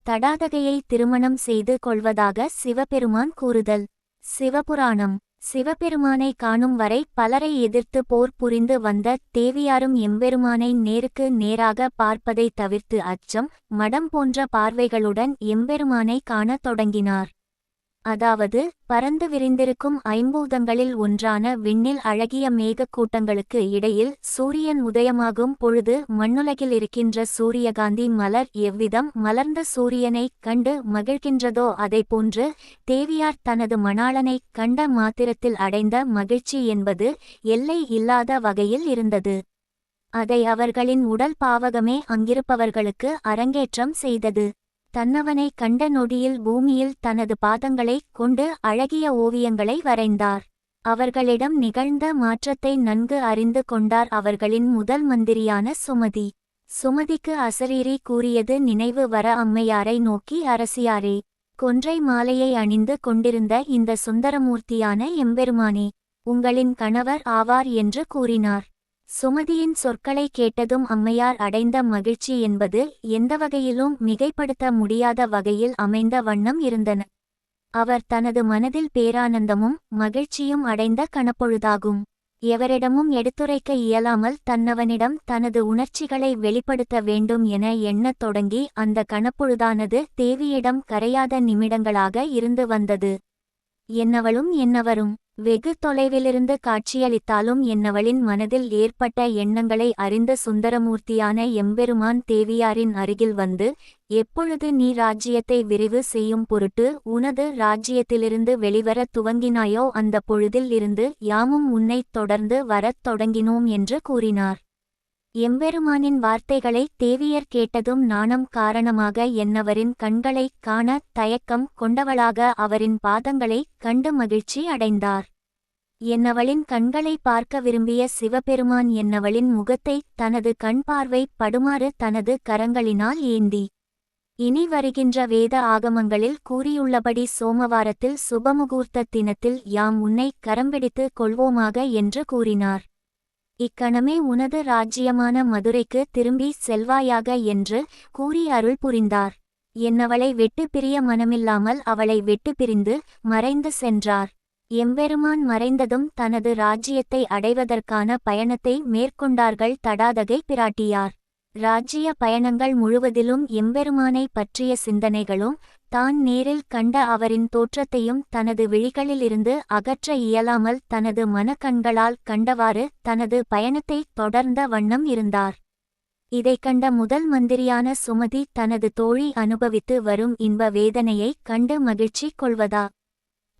தடாதகையை திருமணம் செய்து கொள்வதாக சிவபெருமான் கூறுதல். சிவபுராணம். சிவபெருமானை காணும் வரை பலரை எதிர்த்து போர் புரிந்து வந்த தேவியாரும் எம்பெருமானை நேருக்கு நேராக பார்ப்பதை தவிர்த்து அச்சம், மடம் போன்ற பார்வைகளுடன் எம்பெருமானை காணத் தொடங்கினார். அதாவது பரந்து விரிந்திருக்கும் ஐம்பூதங்களில் ஒன்றான விண்ணில் அழகிய மேகக்கூட்டங்களுக்கு இடையில் சூரியன் உதயமாகும் பொழுது மண்ணுலகில் இருக்கின்ற சூரியகாந்தி மலர் எவ்விதம் மலர்ந்த சூரியனைக் கண்டு மகிழ்கின்றதோ அதைப்போன்று தேவியார் தனது மணாளனைக் கண்ட மாத்திரத்தில் அடைந்த மகிழ்ச்சி என்பது எல்லை இல்லாத வகையில் இருந்தது. அதை அவர்களின் உடல் பாவகமே அங்கிருப்பவர்களுக்கு அரங்கேற்றம் செய்தது. தன்னவனை கண்ட நொடியில் பூமியில் தனது பாதங்களைக் கொண்டு அழகிய ஓவியங்களை வரைந்தார். அவர்களிடம் நிகழ்ந்த மாற்றத்தை நன்கு அறிந்து கொண்டார் அவர்களின் முதல் மந்திரியான சுமதி. சுமதிக்கு அசரீரி கூறியது நினைவு வர அம்மையாரை நோக்கி, அரசியாரே, கொன்றை மாலையை அணிந்து கொண்டிருந்த இந்த சுந்தரமூர்த்தியான எம்பெருமானே, உங்களின் கணவர் ஆவார் என்று கூறினார். சுமதியின் சொற்களை கேட்டதும் அம்மையார் அடைந்த மகிழ்ச்சி என்பது எந்த வகையிலும் மிகைப்படுத்த முடியாத வகையில் அமைந்த வண்ணம் இருந்தன. அவர் தனது மனதில் பேரானந்தமும் மகிழ்ச்சியும் அடைந்த கணப்பொழுதாகும். எவரிடமும் எடுத்துரைக்க இயலாமல் தன்னவனிடம் தனது உணர்ச்சிகளை வெளிப்படுத்த வேண்டும் என எண்ணத் தொடங்கி அந்த கணப்பொழுதானது தேவியிடம் கரையாத நிமிடங்களாக இருந்து வந்தது. என்னவளும் என்னவரும் வெகு தொலைவிலிருந்து காட்சியளித்தாலும் என்னவளின் மனதில் ஏற்பட்ட எண்ணங்களை அறிந்த சுந்தரமூர்த்தியான எம்பெருமான் தேவியாரின் அருகில் வந்து, எப்பொழுது நீ ராஜ்யத்தை விரிவு செய்யும் பொருட்டு உனது ராஜ்யத்திலிருந்து வெளிவரத் துவங்கினாயோ அந்த பொழுதில் இருந்து யாமும் உன்னைத் தொடர்ந்து வரத் தொடங்கினோம் என்று கூறினார். எம்பெருமானின் வார்த்தைகளை தேவியர் கேட்டதும் நாணம் காரணமாக என்னவரின் கண்களைக் காண தயக்கம் கொண்டவளாக அவரின் பாதங்களைக் கண்டு மகிழ்ச்சி அடைந்தார். என்னவளின் கண்களை பார்க்க விரும்பிய சிவபெருமான் என்னவளின் முகத்தை தனது கண் பார்வை படுமாறு தனது கரங்களினால் ஏந்தி, இனி வருகின்ற வேத ஆகமங்களில் கூறியுள்ளபடி சோமவாரத்தில் சுபமுகூர்த்த தினத்தில் யாம் உன்னை கரம்பிடித்து கொள்வோமாக என்று கூறினார். இக்கணமே உனது ராஜ்யமான மதுரைக்கு திரும்பி செல்வாயாக என்று கூறி அருள் புரிந்தார். என்னவளை விட்டு பிரிய மனமில்லாமல் அவளை விட்டு பிரிந்து மறைந்து சென்றார். எம்பெருமான் மறைந்ததும் தனது ராஜ்யத்தை அடைவதற்கான பயணத்தை மேற்கொண்டார்கள் தடாதகை பிராட்டியார். ராஜ்ய பயணங்கள் முழுவதிலும் எம்பெருமானை பற்றிய சிந்தனைகளும் தான் நேரில் கண்ட அவரின் தோற்றத்தையும் தனது விழிகளிலிருந்து அகற்ற இயலாமல் தனது மனக்கண்களால் கண்டவாறு தனது பயணத்தை தொடர்ந்த வண்ணம் இருந்தார். இதைக் கண்ட முதல் மந்திரியான சுமதி தனது தோழி அனுபவித்து வரும் இன்ப வேதனையைக் கண்டு மகிழ்ச்சி கொள்வதா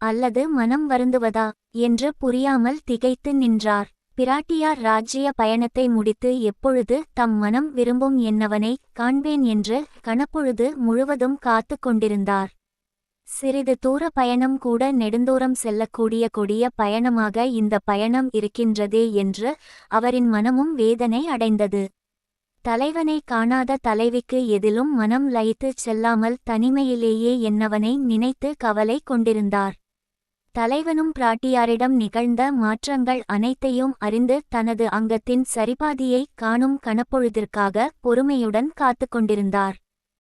அல்லது மனம் வருந்துவதா என்று புரியாமல் திகைத்து நின்றார். பிராட்டியார் ராஜ்ய பயணத்தை முடித்து எப்பொழுது தம் மனம் விரும்பும் என்னவனை காண்பேன் என்று கணப்பொழுது முழுவதும் காத்து கொண்டிருந்தார். சிறிது தூர பயணம் கூட நெடுந்தூரம் செல்லக்கூடிய கொடிய பயணமாக இந்த பயணம் இருக்கின்றதே என்று அவரின் மனமும் வேதனை அடைந்தது. தலைவனை காணாத தலைவிக்கு எதிலும் மனம் லயித்துச் செல்லாமல் தனிமையிலேயே என்னவனை நினைத்து கவலை கொண்டிருந்தார். தலைவனும் பிராட்டியாரிடம் நிகழ்ந்த மாற்றங்கள் அனைத்தையும் அறிந்து தனது அங்கத்தின் சரிபாதியை காணும் கணப்பொழுதிற்காக பொறுமையுடன் காத்து கொண்டிருந்தார்.